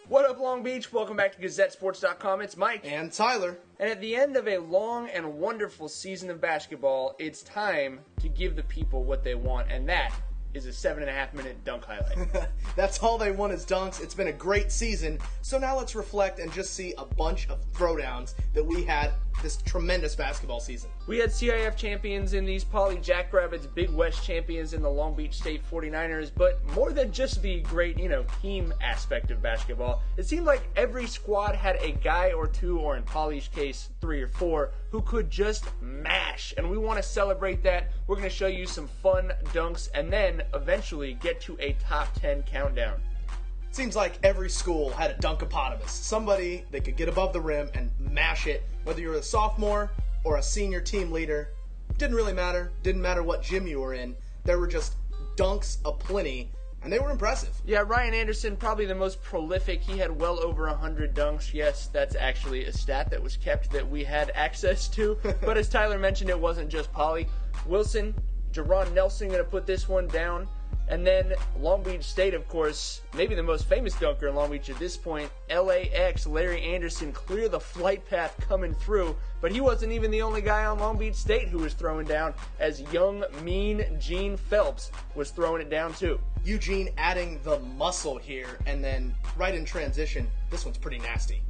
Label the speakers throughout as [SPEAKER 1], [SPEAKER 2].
[SPEAKER 1] What up, Long Beach? Welcome back to GazetteSports.com. It's Mike.
[SPEAKER 2] And Tyler.
[SPEAKER 1] And at the end of a long and wonderful season of basketball, it's time to give the people what they want, and that is a 7.5-minute dunk highlight.
[SPEAKER 2] That's all they want is dunks. It's been a great season. So now let's reflect and just see a bunch of throwdowns that we had this tremendous basketball season.
[SPEAKER 1] We had CIF champions in these Poly Jackrabbits, Big West champions in the Long Beach State 49ers, but more than just the great, team aspect of basketball, it seemed like every squad had a guy or two, or in Poly's case, 3 or 4, who could just mash. And we want to celebrate that. We're going to show you some fun dunks and then eventually get to a top 10 countdown.
[SPEAKER 2] Seems like every school had a dunkopotamus, somebody that could get above the rim and mash it, whether you were a sophomore or a senior team leader. Didn't really matter. Didn't matter what gym you were in. There were just dunks aplenty, and they were impressive.
[SPEAKER 1] Yeah, Ryan Anderson, probably the most prolific. He had well over 100 dunks. Yes, that's actually a stat that was kept that we had access to. But as Tyler mentioned, it wasn't just Poly. Wilson, Jerron Nelson going to put this one down. And then Long Beach State, of course, maybe the most famous dunker in Long Beach at this point, LAX, Larry Anderson, clear the flight path coming through. But he wasn't even the only guy on Long Beach State who was throwing down, as young, mean Gene Phelps was throwing it down too.
[SPEAKER 2] Eugene adding the muscle here, and then right in transition, this one's pretty nasty.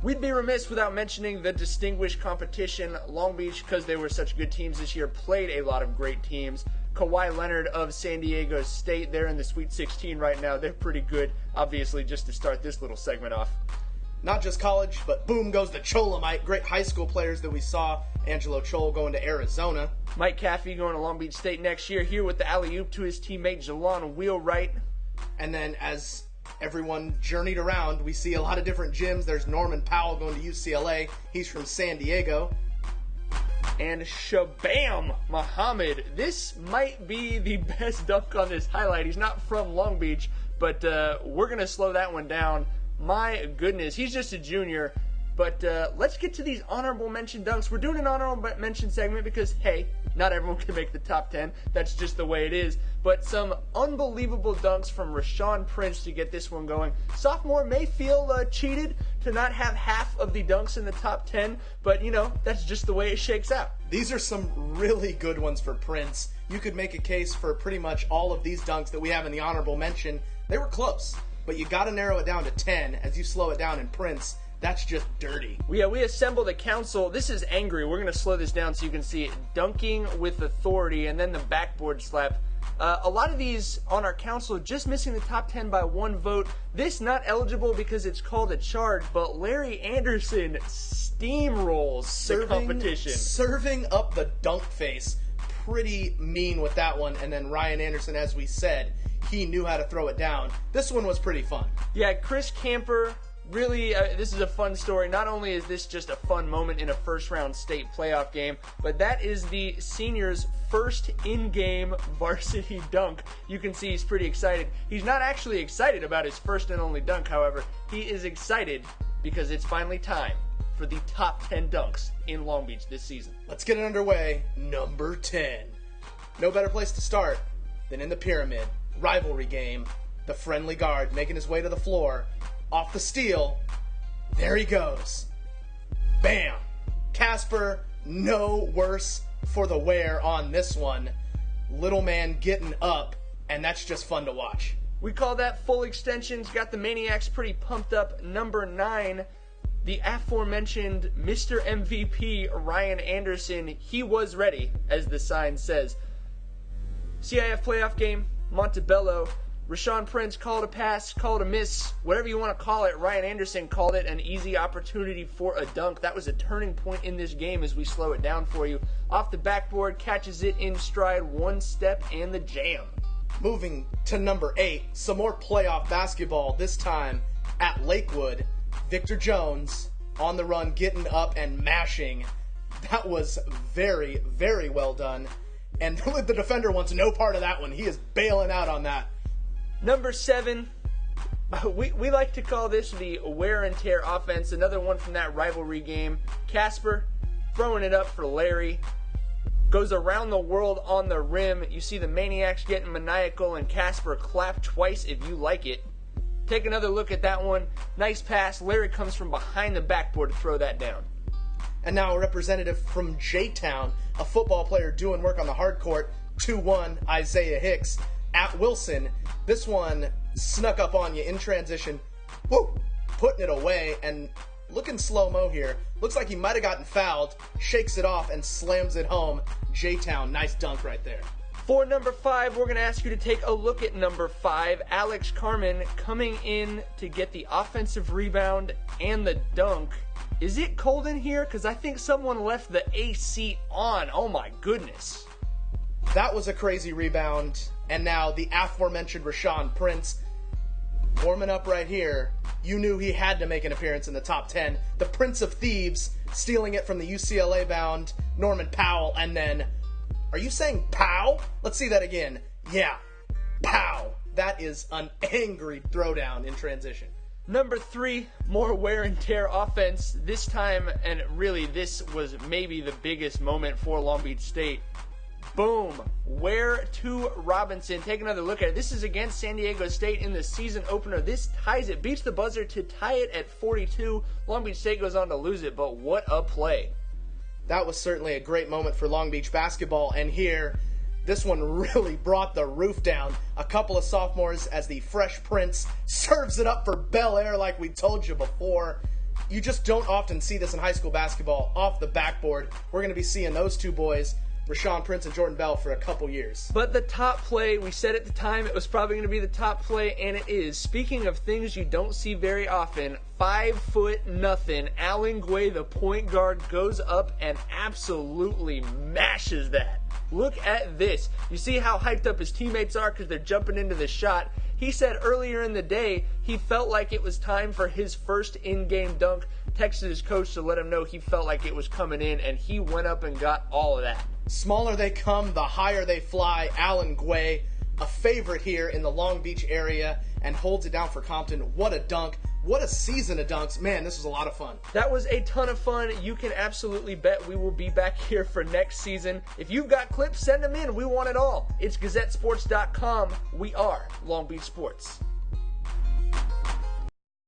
[SPEAKER 1] We'd be remiss without mentioning the distinguished competition. Long Beach, because they were such good teams this year, played a lot of great teams. Kawhi Leonard of San Diego State, they're in the Sweet 16 right now. They're pretty good, obviously, just to start this little segment off.
[SPEAKER 2] Not just college, but boom goes the Cholomite. Great high school players that we saw. Angelo Chol going to Arizona.
[SPEAKER 1] Mike Caffey going to Long Beach State next year, here with the alley-oop to his teammate Jelon Wheelwright.
[SPEAKER 2] And then as everyone journeyed around, we see a lot of different gyms. There's Norman Powell going to UCLA. He's from San Diego.
[SPEAKER 1] And Shabam Muhammad. This might be the best dunk on this highlight. He's not from Long Beach, but we're going to slow that one down. My goodness, he's just a junior. But let's get to these honorable mention dunks. We're doing an honorable mention segment because, hey, not everyone can make the top 10. That's just the way it is. But some unbelievable dunks from Rashawn Prince to get this one going. Sophomore may feel cheated to not have half of the dunks in the top 10, but, that's just the way it shakes out.
[SPEAKER 2] These are some really good ones for Prince. You could make a case for pretty much all of these dunks that we have in the honorable mention. They were close, but you got to narrow it down to 10 as you slow it down in Prince. That's just dirty.
[SPEAKER 1] Yeah, we assembled a council. This is angry. We're going to slow this down so you can see it. Dunking with authority, and then the backboard slap. A lot of these on our council just missing the top 10 by 1 vote. This not eligible because it's called a charge, but Larry Anderson steamrolls the competition.
[SPEAKER 2] Serving up the dunk face. Pretty mean with that one. And then Ryan Anderson, as we said, he knew how to throw it down. This one was pretty fun.
[SPEAKER 1] Yeah, Chris Camper. Really, this is a fun story. Not only is this just a fun moment in a first-round state playoff game, but that is the senior's first in-game varsity dunk. You can see he's pretty excited. He's not actually excited about his first and only dunk, however. He is excited because it's finally time for the top 10 dunks in Long Beach this season.
[SPEAKER 2] Let's get it underway. Number 10. No better place to start than in the pyramid. Rivalry game. The friendly guard making his way to the floor. Off the steal, there he goes. Bam! Casper, no worse for the wear on this one. Little man getting up, and that's just fun to watch.
[SPEAKER 1] We call that full extensions. Got the Maniacs pretty pumped up. Number 9, the aforementioned Mr. MVP, Ryan Anderson. He was ready, as the sign says. CIF playoff game, Montebello. Rashawn Prince called a pass, called a miss, whatever you want to call it. Ryan Anderson called it an easy opportunity for a dunk. That was a turning point in this game as we slow it down for you. Off the backboard, catches it in stride, 1 step, and the jam.
[SPEAKER 2] Moving to number 8, some more playoff basketball, this time at Lakewood. Victor Jones on the run, getting up and mashing. That was very, very well done. And the defender wants no part of that one. He is bailing out on that.
[SPEAKER 1] Number 7, we like to call this the wear and tear offense. Another one from that rivalry game. Casper throwing it up for Larry. Goes around the world on the rim. You see the Maniacs getting maniacal, and Casper clap twice if you like it. Take another look at that one. Nice pass. Larry comes from behind the backboard to throw that down.
[SPEAKER 2] And now a representative from J-Town, a football player doing work on the hard court, 2-1, Isaiah Hicks at Wilson. This one snuck up on you in transition. Woo! Putting it away and looking slow-mo here. Looks like he might have gotten fouled. Shakes it off and slams it home. J-Town, nice dunk right there.
[SPEAKER 1] For number 5, we're going to ask you to take a look at number 5. Alex Carmen coming in to get the offensive rebound and the dunk. Is it cold in here? Because I think someone left the AC on. Oh my goodness.
[SPEAKER 2] That was a crazy rebound. And now the aforementioned Rashawn Prince warming up right here. You knew he had to make an appearance in the top 10. The Prince of Thieves stealing it from the UCLA-bound Norman Powell. And then, are you saying pow? Let's see that again. Yeah, pow. That is an angry throwdown in transition.
[SPEAKER 1] Number 3, more wear and tear offense. This time, and really this was maybe the biggest moment for Long Beach State. Boom. Ware to Robinson. Take another look at it. This is against San Diego State in the season opener. This ties it, beats the buzzer to tie it at 42. Long Beach State goes on to lose it, but what a play.
[SPEAKER 2] That was certainly a great moment for Long Beach basketball, and here, this one really brought the roof down. A couple of sophomores as the Fresh Prince serves it up for Bel Air like we told you before. You just don't often see this in high school basketball off the backboard. We're going to be seeing those two boys, Rashawn Prince and Jordan Bell, for a couple years.
[SPEAKER 1] But the top play, we said at the time it was probably going to be the top play, and it is. Speaking of things you don't see very often, 5'0", Alan Guay, the point guard, goes up and absolutely mashes that. Look at this. You see how hyped up his teammates are because they're jumping into the shot. He said earlier in the day he felt like it was time for his first in-game dunk. Texted his coach to let him know he felt like it was coming in, and he went up and got all of that.
[SPEAKER 2] Smaller they come, the higher they fly. Alan Guay, a favorite here in the Long Beach area, and holds it down for Compton. What a dunk. What a season of dunks. Man, this was a lot of fun.
[SPEAKER 1] That was a ton of fun. You can absolutely bet we will be back here for next season. If you've got clips, send them in. We want it all. It's GazetteSports.com. We are Long Beach Sports.